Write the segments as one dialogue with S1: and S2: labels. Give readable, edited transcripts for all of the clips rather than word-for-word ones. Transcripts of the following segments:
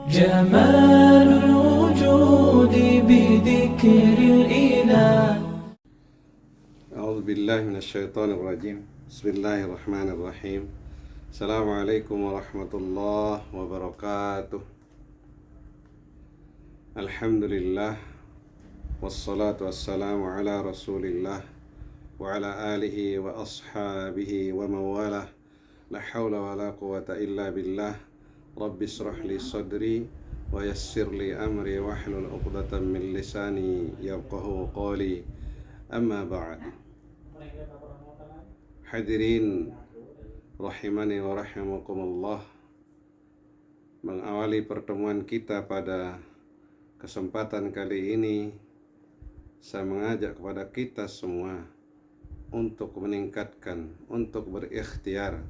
S1: جمال الوجود بذكر الإله.
S2: أعوذ بالله من الشيطان الرجيم. بسم الله الرحمن الرحيم. السلام عليكم ورحمة الله وبركاته. الحمد لله والصلاة والسلام على رسول الله وعلى آله وأصحابه ومن والاه. لا حول ولا قوة إلا بالله. رب اشرح لي صدري ويسر لي أمري واحلل عقدة من لساني يفقهوا قولي. أما بعد. Hadirin rahimani wa rahimakumullah, mengawali pertemuan kita pada kesempatan kali ini, saya mengajak kepada kita semua untuk meningkatkan, untuk berikhtiar,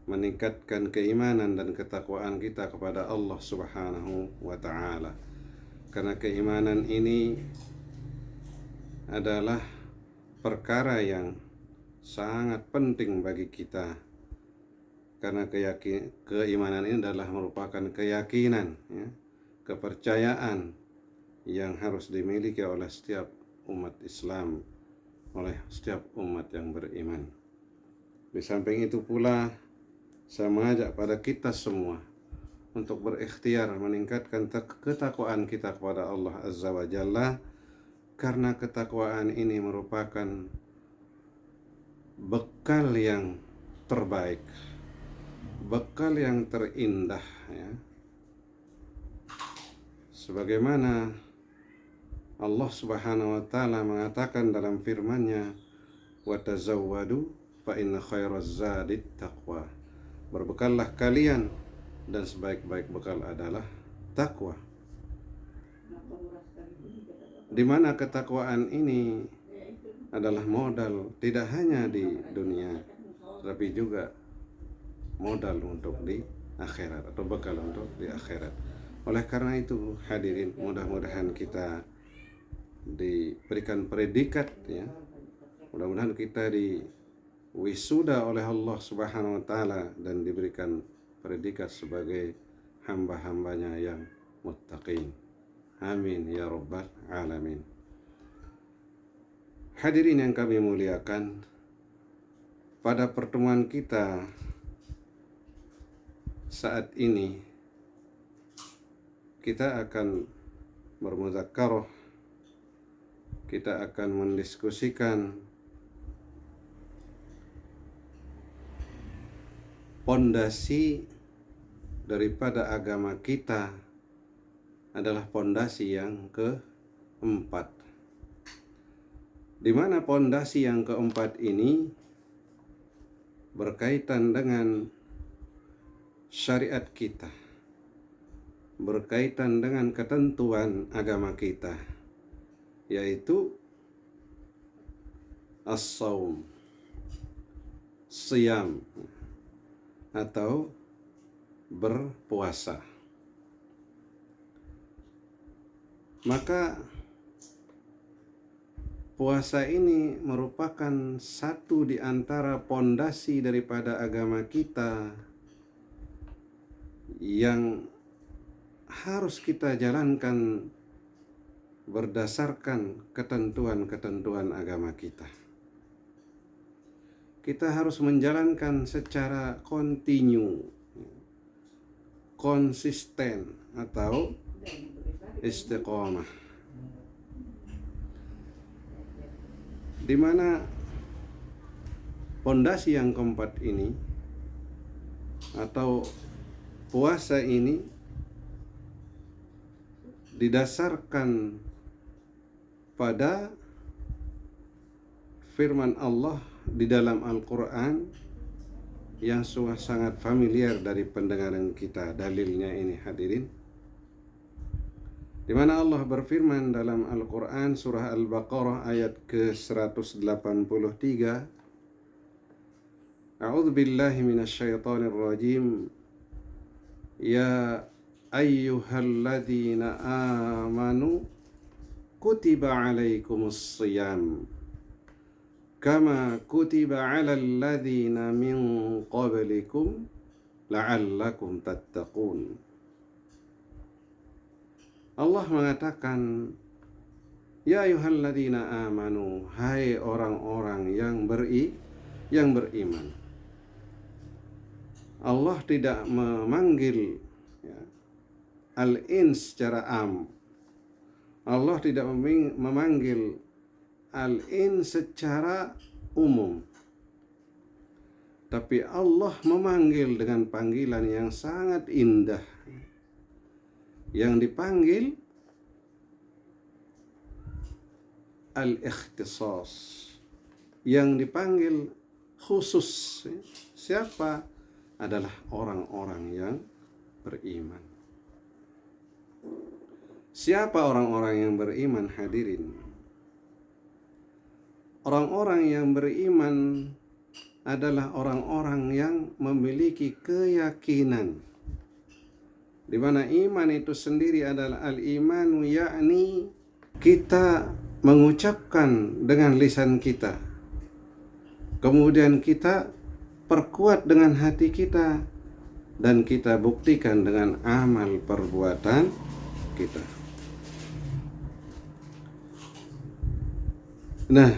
S2: meningkatkan keimanan dan ketakwaan kita kepada Allah Subhanahu wa ta'ala. Karena keimanan ini adalah perkara yang sangat penting bagi kita, karena keimanan ini adalah merupakan keyakinan, kepercayaan yang harus dimiliki oleh setiap umat Islam, oleh setiap umat yang beriman. Di samping itu pula, saya mengajak pada kita semua untuk berikhtiar meningkatkan ketakwaan kita kepada Allah Azza wa Jalla, karena ketakwaan ini merupakan bekal yang terbaik, bekal yang terindah, sebagaimana Allah Subhanahu wa ta'ala mengatakan dalam firman-Nya, wa tazawwadu fa inna khairaz zadit taqwa. Berbekallah kalian dan sebaik-baik bekal adalah takwa. Di mana ketakwaan ini adalah modal tidak hanya di dunia, tapi juga modal untuk di akhirat, atau bekal untuk di akhirat. Oleh karena itu, hadirin, mudah-mudahan kita diberikan predikat, mudah-mudahan kita diwisuda oleh Allah Subhanahu wa ta'ala dan diberikan predikat sebagai hamba-hambanya yang muttaqin. Amin ya rabbal alamin. Hadirin yang kami muliakan, pada pertemuan kita saat ini kita akan bermudzakarah, kita akan mendiskusikan pondasi daripada agama kita adalah pondasi yang keempat. Di mana pondasi yang keempat ini berkaitan dengan syariat kita, berkaitan dengan ketentuan agama kita, yaitu as-saum, siyam, atau berpuasa. Maka puasa ini merupakan satu di antara pondasi daripada agama kita yang harus kita jalankan berdasarkan ketentuan-ketentuan agama kita. Kita harus menjalankan secara kontinu, konsisten, atau istiqomah. Di mana pondasi yang keempat ini atau puasa ini didasarkan pada firman Allah di dalam Al-Quran yang sangat familiar dari pendengaran kita. Dalilnya ini, hadirin, di mana Allah berfirman dalam Al-Quran surah Al-Baqarah ayat ke-183, A'udzu billahi minasyaitonir rajim. Ya ayyuhalladzina amanu kutiba alaikumus shiyam kama kutiba alal ladzina min qablikum la'allakum tattaqun. Allah mengatakan, ya ayyuhalladzina amanu, hai orang-orang yang beriman. Allah tidak memanggil al-ins secara am. Allah tidak memanggil al-ins secara umum. Tapi Allah memanggil dengan panggilan yang sangat indah. Yang dipanggil al-ikhtisas. Yang dipanggil khusus. Siapa? Adalah orang-orang yang beriman. Siapa orang-orang yang beriman, hadirin? Orang-orang yang beriman adalah orang-orang yang memiliki keyakinan, di mana iman itu sendiri adalah al-imanu, yakni kita mengucapkan dengan lisan kita, kemudian kita perkuat dengan hati kita, dan kita buktikan dengan amal perbuatan kita. Nah,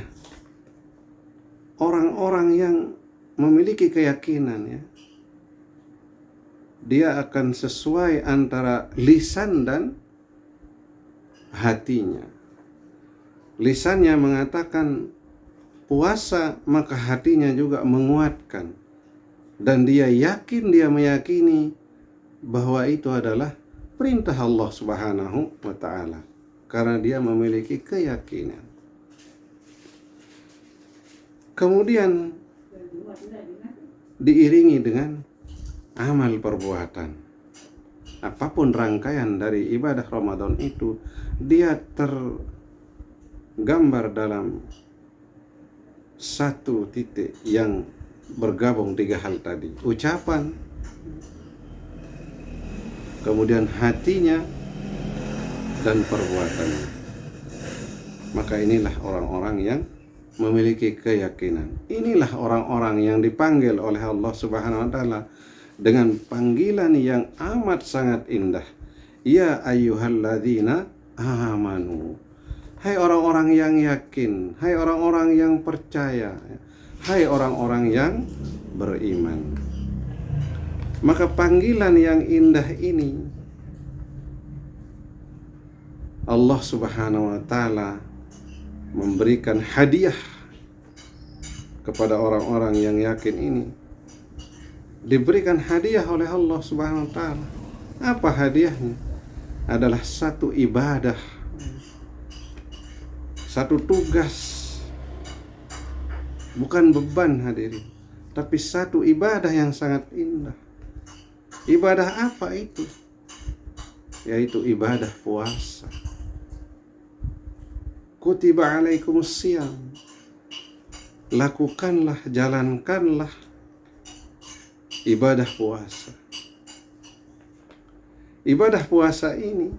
S2: orang-orang yang memiliki keyakinan, ya, dia akan sesuai antara lisan dan hatinya. Lisannya mengatakan puasa, maka hatinya juga menguatkan, dan dia meyakini bahwa itu adalah perintah Allah Subhanahu wa ta'ala, karena dia memiliki keyakinan. Kemudian diiringi dengan amal perbuatan. Apapun rangkaian dari ibadah Ramadan itu, dia tergambar dalam satu titik yang bergabung tiga hal tadi. Ucapan, kemudian hatinya, dan perbuatannya. Maka inilah orang-orang yang memiliki keyakinan. Inilah orang-orang yang dipanggil oleh Allah Subhanahu wa ta'ala dengan panggilan yang amat sangat indah. Ya ayyuhalladzina amanu. Hai orang-orang yang yakin, hai orang-orang yang percaya, hai orang-orang yang beriman. Maka panggilan yang indah ini Allah Subhanahu wa ta'ala memberikan hadiah kepada orang-orang yang yakin ini. Diberikan hadiah oleh Allah Subhanahu wa ta'ala. Apa hadiahnya? Adalah satu ibadah, satu tugas, bukan beban, hadirin, tapi satu ibadah yang sangat indah. Ibadah apa itu? Yaitu ibadah puasa. Kutiba alaikumus siyam. Lakukanlah, jalankanlah ibadah puasa. Ibadah puasa ini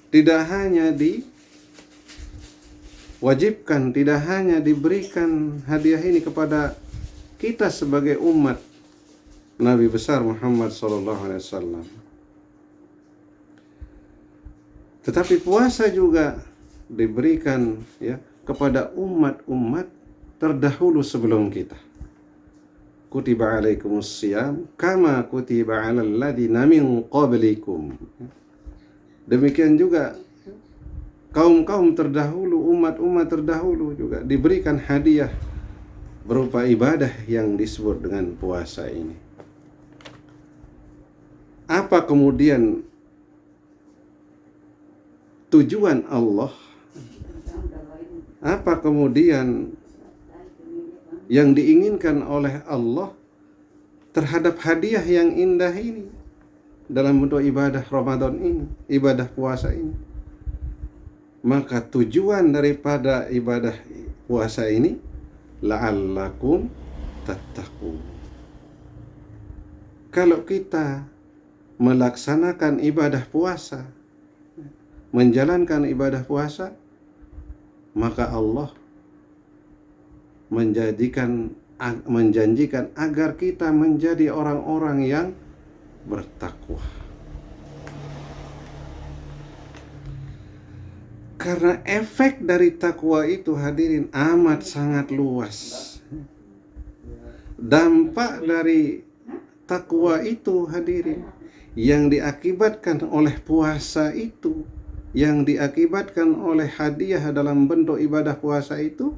S2: tidak hanya diwajibkan, tidak hanya diberikan hadiah ini kepada kita sebagai umat Nabi besar Muhammad SAW, tetapi puasa juga diberikan, ya, kepada umat-umat terdahulu sebelum kita. Kutiba alaikumus siyam kama kutiba alal ladzina min qablikum. Demikian juga kaum-kaum terdahulu, umat-umat terdahulu juga diberikan hadiah berupa ibadah yang disebut dengan puasa ini. Apa kemudian tujuan Allah? Apa kemudian yang diinginkan oleh Allah terhadap hadiah yang indah ini dalam bentuk ibadah Ramadan ini, ibadah puasa ini? Maka tujuan daripada ibadah puasa ini, la'allakum tattaqun. Kalau kita melaksanakan ibadah puasa, menjalankan ibadah puasa, maka Allah menjanjikan agar kita menjadi orang-orang yang bertakwa. Karena efek dari takwa itu hadirin amat sangat luas. Dampak dari takwa itu hadirin yang diakibatkan oleh puasa itu, yang diakibatkan oleh hadiah dalam bentuk ibadah puasa itu,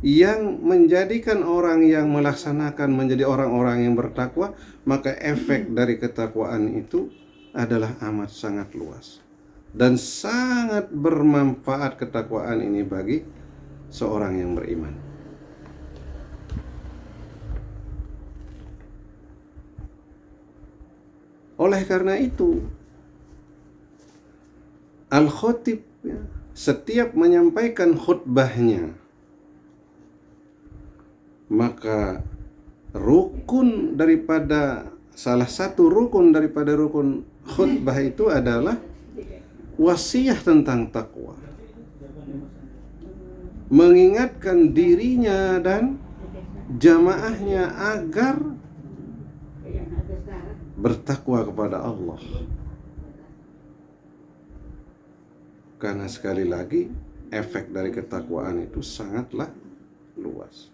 S2: yang menjadikan orang yang melaksanakan menjadi orang-orang yang bertakwa, maka efek dari ketakwaan itu adalah amat sangat luas. Dan sangat bermanfaat ketakwaan ini bagi seorang yang beriman. Oleh karena itu, Al-Khatib setiap menyampaikan khutbahnya, maka salah satu rukun daripada rukun khutbah itu adalah wasiat tentang takwa, mengingatkan dirinya dan jamaahnya agar bertakwa kepada Allah. Karena sekali lagi efek dari ketakwaan itu sangatlah luas.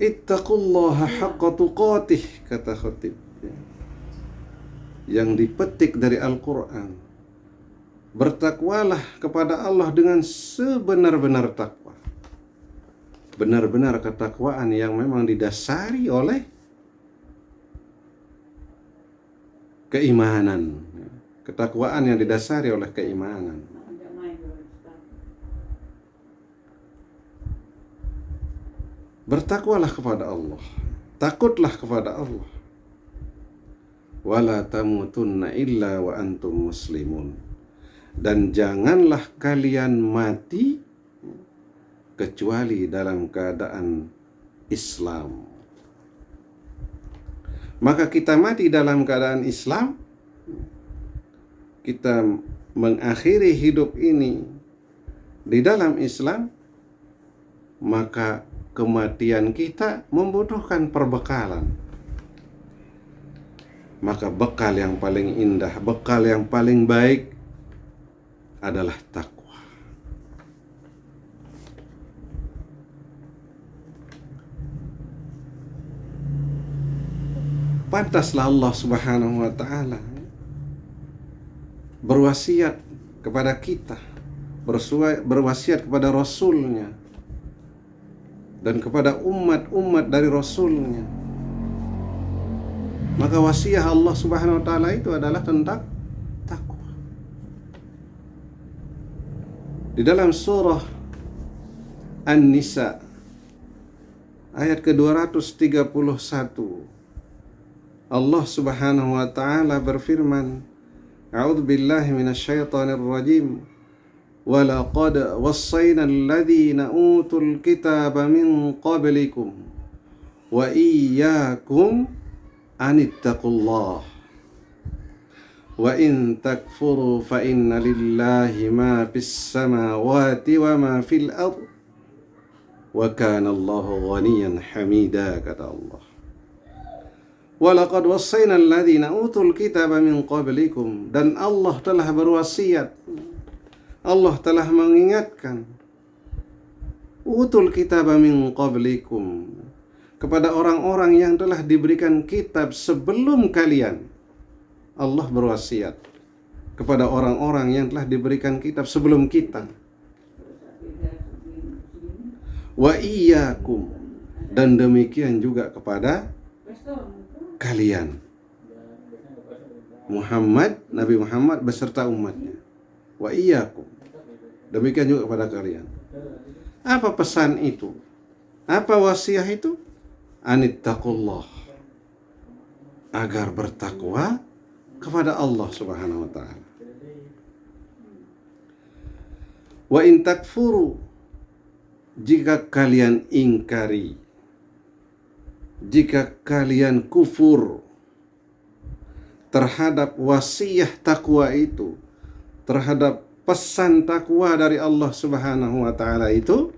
S2: Ittaqullaha haqqa tuqatih, kata khatib, yang dipetik dari Al-Quran. Bertakwalah kepada Allah dengan sebenar-benar takwa. Benar-benar ketakwaan yang memang didasari oleh keimanan. Ketakwaan yang didasari oleh keimanan. Bertakwalah kepada Allah. Takutlah kepada Allah. Wala tamutunna illa wa antum muslimun. Dan janganlah kalian mati kecuali dalam keadaan Islam. Maka kita mati dalam keadaan Islam, kita mengakhiri hidup ini di dalam Islam, maka kematian kita membutuhkan perbekalan. Maka bekal yang paling indah, bekal yang paling baik adalah takwa. Pantaslah Allah Subhanahu wa ta'ala berwasiat kepada kita, berwasiat kepada Rasulnya dan kepada umat-umat dari Rasulnya. Maka wasiat Allah Subhanahu wa ta'ala itu adalah tentang takwa. Di dalam surah An-Nisa ayat ke-231, Allah Subhanahu wa ta'ala berfirman, A'udzu billahi minasyaitonir rajim. Wa laqad wassayna alladhina utul kitaba min qablikum wa iyyakum anittaqullah. Wa in takfuru fa inna lillahi ma fis samawati wa ma fil ardh. Wa kana Allahu ghaniyan hamida, kata Allah. Walaqad wassayna alladhina utul kitaba min qablikum, dan Allah telah berwasiat, Allah telah mengingatkan, utul kitaba min qablikum, kepada orang-orang yang telah diberikan kitab sebelum kalian. Allah berwasiat kepada orang-orang yang telah diberikan kitab sebelum kita. Wa iyyakum, dan demikian juga kepada kalian, Nabi Muhammad beserta umatnya. Wa iyyakum, demikian juga kepada kalian. Apa pesan itu? Apa wasiat itu? Anittaqullah, agar bertakwa kepada Allah Subhanahu wa ta'ala. Wa in takfuru, jika kalian ingkari, jika kalian kufur terhadap wasiat takwa itu, terhadap pesan takwa dari Allah Subhanahu wa ta'ala itu,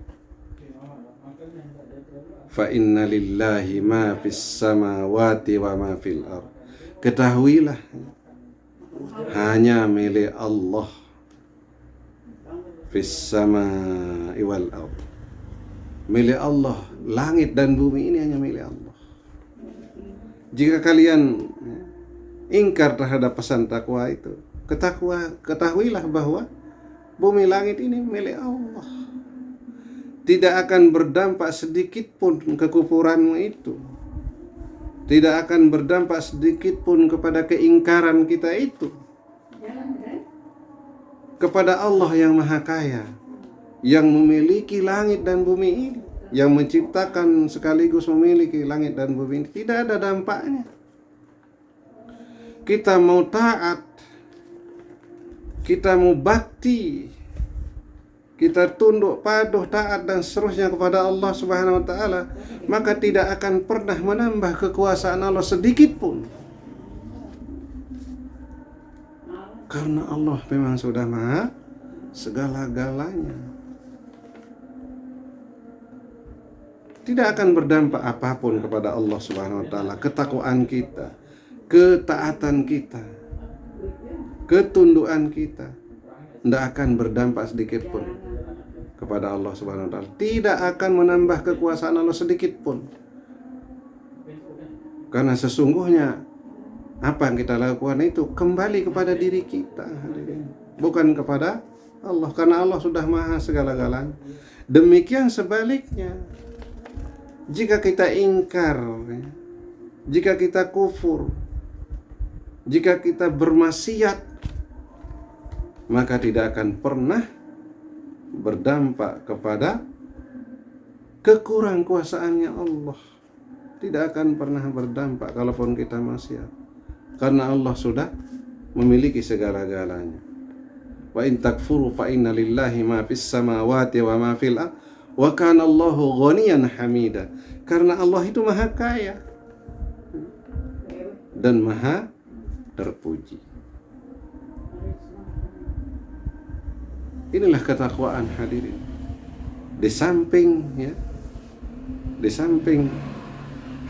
S2: fa inna lillahi ma fis samawati wa ma fil ardh. Ketahuilah hanya milik Allah. Fis samai wal ardh, milik Allah. Langit dan bumi ini hanya milik Allah. Jika kalian ingkar terhadap pesan takwa itu, ketahuilah bahwa bumi langit ini milik Allah. Tidak akan berdampak sedikit pun kekufuranmu itu. Tidak akan berdampak sedikit pun kepada keingkaran kita itu kepada Allah yang Maha Kaya, yang memiliki langit dan bumi ini, yang menciptakan sekaligus memiliki langit dan bumi ini. Tidak ada dampaknya. Kita mau taat, kita mau bakti, kita tunduk, patuh, taat dan seterusnya kepada Allah Subhanahu wa taala, maka tidak akan pernah menambah kekuasaan Allah sedikit pun. Karena Allah memang sudah Maha segala-galanya. Tidak akan berdampak apapun kepada Allah Subhanahu wa taala ketakwaan kita, ketaatan kita, ketundukan kita. Tidak akan berdampak sedikit pun kepada Allah Subhanahu wa taala. Tidak akan menambah kekuasaan Allah sedikit pun. Karena sesungguhnya apa yang kita lakukan itu kembali kepada diri kita, bukan kepada Allah, karena Allah sudah Maha segala-galanya. Demikian sebaliknya, jika kita ingkar, jika kita kufur, jika kita bermaksiat, maka tidak akan pernah berdampak kepada kekurang kuasaannya Allah. Tidak akan pernah berdampak kalaupun kita maksiat, karena Allah sudah memiliki segala-galanya. Wa in takfuru fa inna lillahi ma fis samawati wa ma fil ardh wa kana Allahu ghaniyan hamida. Karena Allah itu Maha Kaya dan Maha terpuji. Inilah ketakwaan, hadirin. Di samping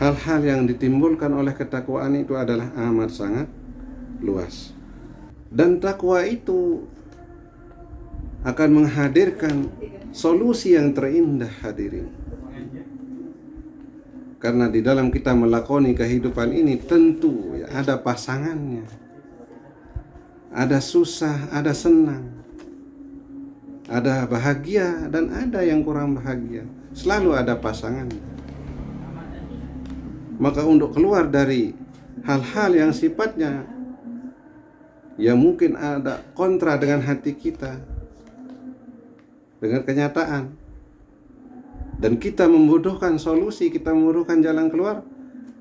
S2: hal-hal yang ditimbulkan oleh ketakwaan itu adalah amat sangat luas. Dan takwa itu akan menghadirkan solusi yang terindah, hadirin. Karena di dalam kita melakoni kehidupan ini tentu ada pasangannya. Ada susah, ada senang. Ada bahagia dan ada yang kurang bahagia. Selalu ada pasangannya. Maka untuk keluar dari hal-hal yang sifatnya yang mungkin ada kontra dengan hati kita, dengan kenyataan, dan kita membutuhkan solusi, kita membutuhkan jalan keluar,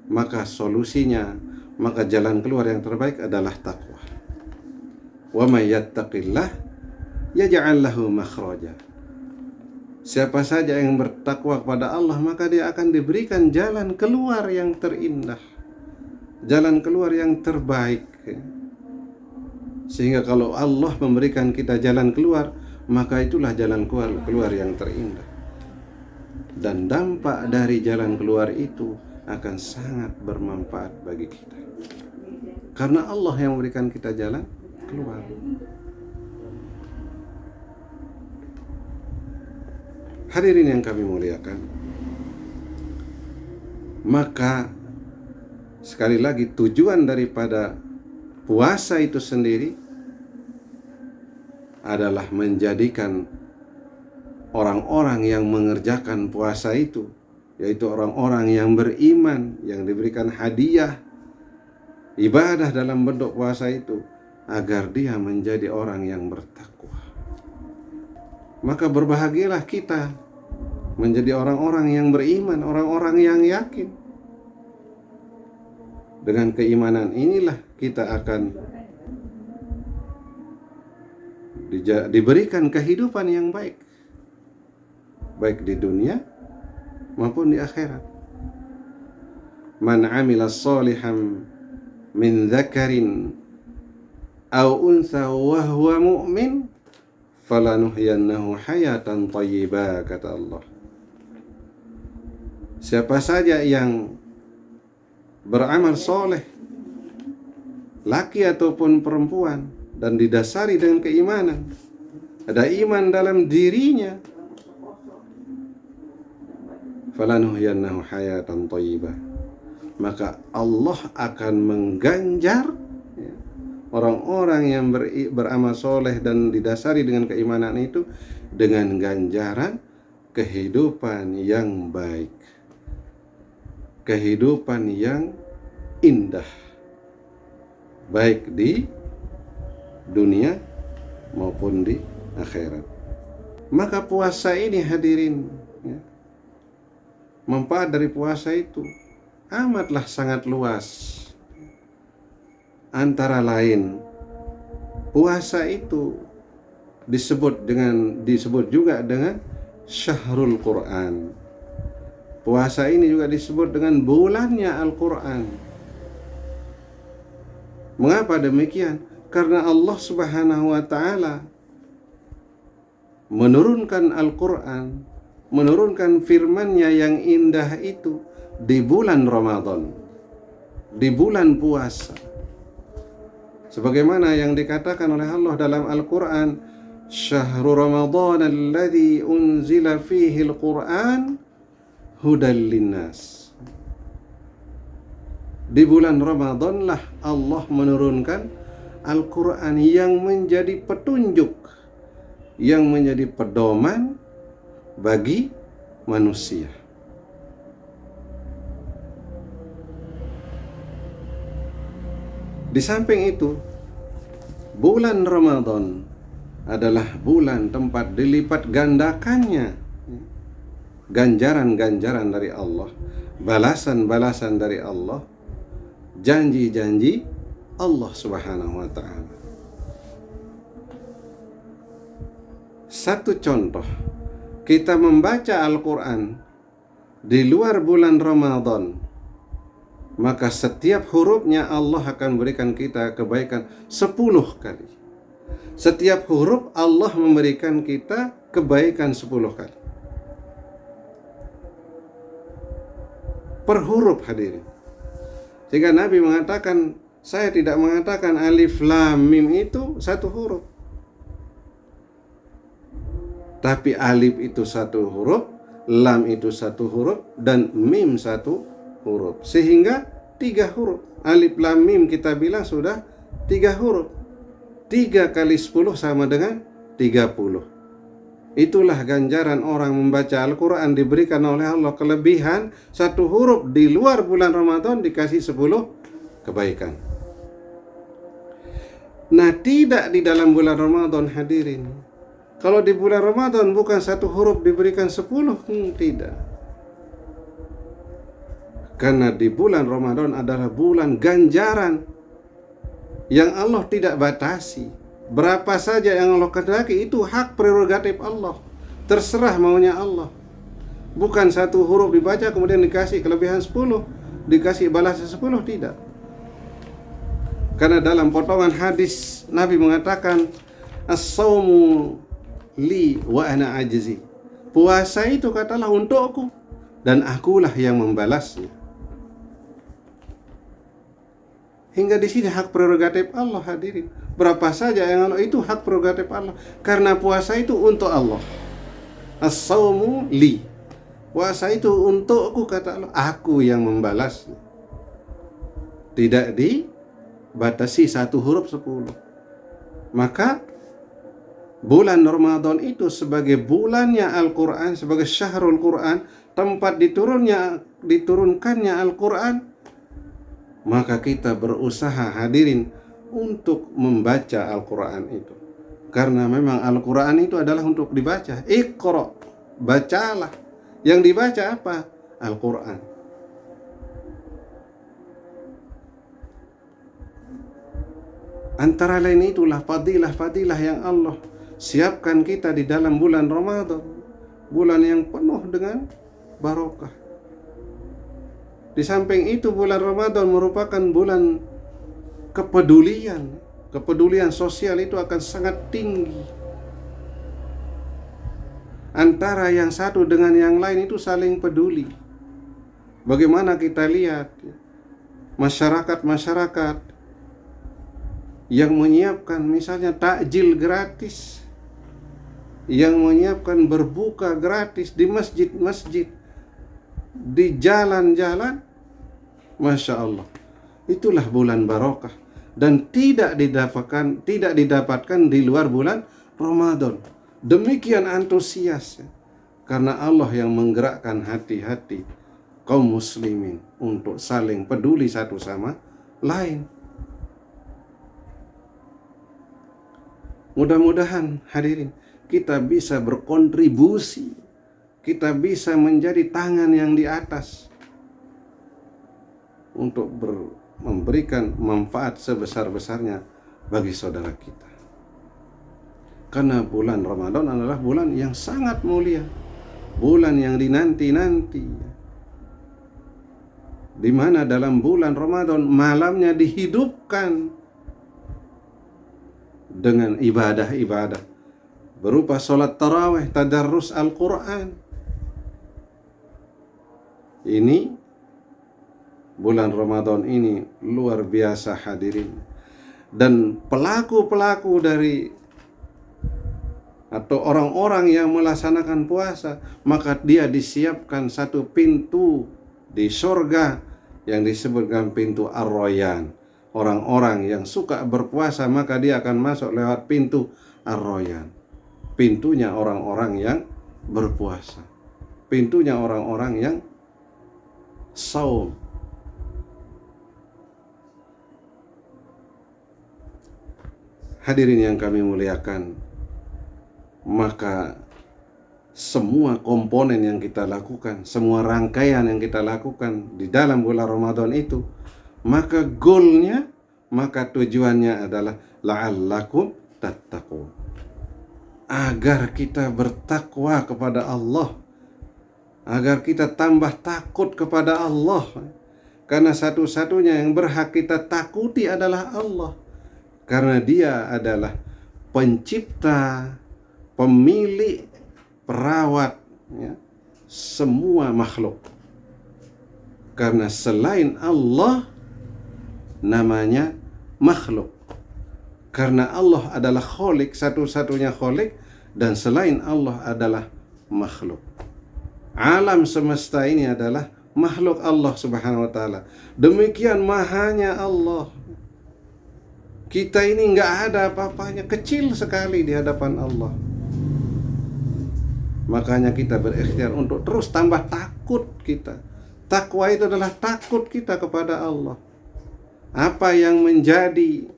S2: maka solusinya, maka jalan keluar yang terbaik adalah takwa. Wa may yattaqillah yaj'al lahu makhraja. Siapa saja yang bertakwa kepada Allah, maka dia akan diberikan jalan keluar yang terindah, jalan keluar yang terbaik. Sehingga kalau Allah memberikan kita jalan keluar, maka itulah jalan keluar yang terindah. Dan dampak dari jalan keluar itu akan sangat bermanfaat bagi kita. Karena Allah yang memberikan kita jalan keluar. Hadirin yang kami muliakan, maka sekali lagi tujuan daripada puasa itu sendiri adalah menjadikan orang-orang yang mengerjakan puasa itu, yaitu orang-orang yang beriman, yang diberikan hadiah ibadah dalam bentuk puasa itu, agar dia menjadi orang yang bertakwa. Maka berbahagialah kita menjadi orang-orang yang beriman, orang-orang yang yakin. Dengan keimanan inilah kita akan diberikan kehidupan yang baik, baik di dunia maupun di akhirat. Man 'amila shalihan min dzakarin aw untha wa huwa mu'min falanuhyiyannahu hayatan thayyibah, kata Allah. Siapa saja yang beramal soleh, laki ataupun perempuan, dan didasari dengan keimanan. Ada iman dalam dirinya. Falanuhyiyannahu hayatan thayyibah. Maka Allah akan mengganjar orang-orang yang beramal soleh dan didasari dengan keimanan itu dengan ganjaran kehidupan yang baik, kehidupan yang indah, baik di dunia maupun di akhirat. Maka puasa ini hadirin, ya, manfaat dari puasa itu amatlah sangat luas. Antara lain, puasa itu disebut juga dengan Syahrul Quran. Puasa ini juga disebut dengan bulannya Al-Quran. Mengapa demikian? Karena Allah Subhanahu wa Ta'ala menurunkan Al-Quran, menurunkan firman-Nya yang indah itu di bulan Ramadan, di bulan puasa. Sebagaimana yang dikatakan oleh Allah dalam Al-Quran, Syahrul Ramadan alladzi unzila fihi Al-Quran hudal linnas. Di bulan Ramadanlah Allah menurunkan Al-Quran yang menjadi petunjuk, yang menjadi pedoman bagi manusia. Di samping itu, bulan Ramadan adalah bulan tempat dilipat gandakannya ganjaran-ganjaran dari Allah, balasan-balasan dari Allah, janji-janji Allah Subhanahu wa Ta'ala. Satu contoh, kita membaca Al-Quran di luar bulan Ramadan, maka setiap hurufnya Allah akan berikan kita kebaikan 10 kali. Setiap huruf Allah memberikan kita kebaikan 10 kali. Per huruf hadirin. Sehingga Nabi mengatakan, saya tidak mengatakan alif lam mim itu satu huruf, tapi alif itu satu huruf, lam itu satu huruf, dan mim satu huruf. Sehingga 3 huruf. Alif lam mim kita bilang sudah 3 huruf. 3 kali 10 sama dengan 30. Itulah ganjaran orang membaca Al-Quran, diberikan oleh Allah kelebihan 1 huruf di luar bulan Ramadan dikasih 10 kebaikan. Nah, tidak di dalam bulan Ramadan hadirin. Kalau di bulan Ramadan bukan 1 huruf diberikan 10, tidak. Karena di bulan Ramadan adalah bulan ganjaran yang Allah tidak batasi. Berapa saja yang Allah kehendaki itu hak prerogatif Allah. Terserah maunya Allah. Bukan 1 huruf dibaca kemudian dikasih kelebihan 10, dikasih balasan 10, tidak. Karena dalam potongan hadis Nabi mengatakan, as-sawmu li wa ana ajzi. Puasa itu katalah untukku dan akulah yang membalasnya. Hingga di sini hak prerogatif Allah hadirin. Berapa saja yang Allah itu hak prerogatif Allah. Karena puasa itu untuk Allah. As-sawmu li. Puasa itu untukku kata Allah. Aku yang membalasnya. Tidak dibatasi 1 huruf 10. Maka bulan Ramadan itu sebagai bulannya Al-Quran, sebagai Syahrul Quran, tempat diturunkannya Al-Quran, maka kita berusaha hadirin untuk membaca Al-Quran itu. Karena memang Al-Quran itu adalah untuk dibaca. Iqra, bacalah. Yang dibaca apa? Al-Quran. Antara lain itulah fadilah-fadilah yang Allah siapkan kita di dalam bulan Ramadan. Bulan yang penuh dengan barokah. Di samping itu bulan Ramadan merupakan bulan kepedulian sosial itu akan sangat tinggi. Antara yang satu dengan yang lain itu saling peduli. Bagaimana kita lihat masyarakat yang menyiapkan misalnya takjil gratis, yang menyiapkan berbuka gratis di masjid-masjid, di jalan-jalan. Masya Allah, itulah bulan barokah dan tidak didapatkan di luar bulan Ramadan. Demikian antusiasnya karena Allah yang menggerakkan hati-hati kaum muslimin untuk saling peduli satu sama lain. Mudah-mudahan hadirin kita bisa berkontribusi, kita bisa menjadi tangan yang di atas untuk memberikan manfaat sebesar-besarnya bagi saudara kita. Karena bulan Ramadan adalah bulan yang sangat mulia, bulan yang dinanti-nanti, di mana dalam bulan Ramadan malamnya dihidupkan dengan ibadah-ibadah berupa sholat tarawih, tadarrus Al-Quran. Ini bulan Ramadan ini luar biasa hadirin. Dan pelaku-pelaku dari atau orang-orang yang melaksanakan puasa, maka dia disiapkan satu pintu di surga yang disebutkan pintu Ar-Rayyan. Orang-orang yang suka berpuasa maka dia akan masuk lewat pintu Ar-Rayyan. Pintunya orang-orang yang berpuasa. Pintunya orang-orang yang saum. Hadirin yang kami muliakan, maka semua komponen yang kita lakukan, semua rangkaian yang kita lakukan di dalam bulan Ramadan itu, maka goalnya, maka tujuannya adalah la'allakum tattaqun, agar kita bertakwa kepada Allah, agar kita tambah takut kepada Allah. Karena satu-satunya yang berhak kita takuti adalah Allah, karena Dia adalah pencipta, pemilik, perawat ya, semua makhluk. Karena selain Allah namanya makhluk. Karena Allah adalah Khalik, satu-satunya Khalik, dan selain Allah adalah makhluk. Alam semesta ini adalah makhluk Allah Subhanahu wa taala. Demikian mahanya Allah. Kita ini nggak ada apa-apanya, kecil sekali di hadapan Allah. Makanya kita berikhtiar untuk terus tambah takut kita. Takwa itu adalah takut kita kepada Allah. Apa yang menjadi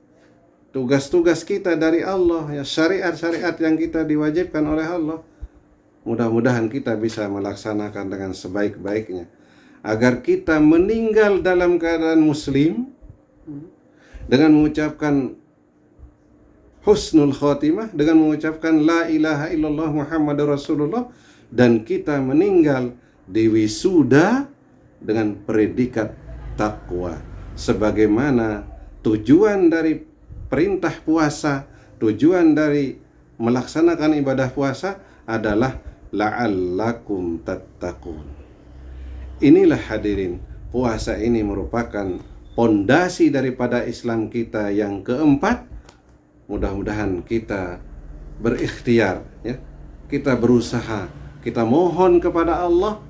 S2: tugas-tugas kita dari Allah, ya, syariat-syariat yang kita diwajibkan oleh Allah, mudah-mudahan kita bisa melaksanakan dengan sebaik-baiknya, agar kita meninggal dalam keadaan muslim dengan mengucapkan husnul khotimah, dengan mengucapkan la ilaha illallah Muhammadur Rasulullah, dan kita meninggal di wisuda dengan predikat takwa. Sebagaimana tujuan dari perintah puasa, tujuan dari melaksanakan ibadah puasa adalah la'allakum tattaqun. Inilah hadirin, puasa ini merupakan pondasi daripada Islam kita yang keempat. Mudah-mudahan kita berikhtiar ya, kita berusaha, kita mohon kepada Allah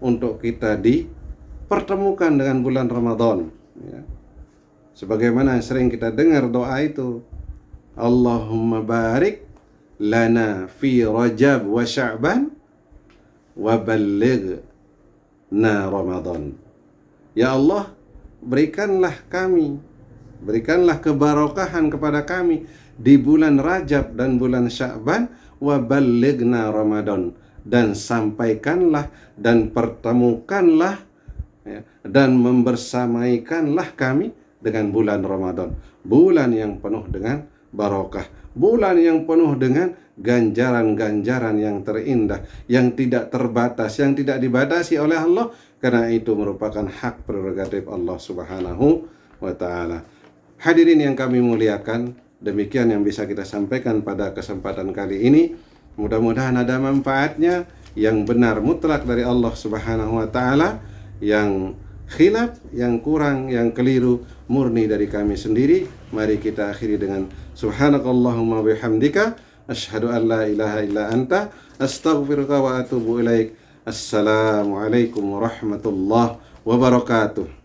S2: untuk kita dipertemukan dengan bulan Ramadan ya. Sebagaimana sering kita dengar doa itu, Allahumma barik lana fi Rajab wa Sya'ban wa ballighna Ramadan. Ya Allah, berikanlah kebarokahan kepada kami di bulan Rajab dan bulan Sya'ban, wa ballighna Ramadan, dan sampaikanlah dan pertemukanlah ya, dan membersamaikanlah kami dengan bulan Ramadan, bulan yang penuh dengan barokah, bulan yang penuh dengan ganjaran-ganjaran yang terindah, yang tidak terbatas, yang tidak dibatasi oleh Allah, karena itu merupakan hak prerogatif Allah Subhanahu wa ta'ala. Hadirin yang kami muliakan, demikian yang bisa kita sampaikan pada kesempatan kali ini. Mudah-mudahan ada manfaatnya yang benar mutlak dari Allah Subhanahu wa ta'ala, yang khilaf, yang kurang, yang keliru murni dari kami sendiri. Mari kita akhiri dengan subhanakallahumma bihamdika asyhadu an la ilaha illa anta astaghfiruka wa atubu ilaik. Assalamualaikum warahmatullahi wabarakatuh.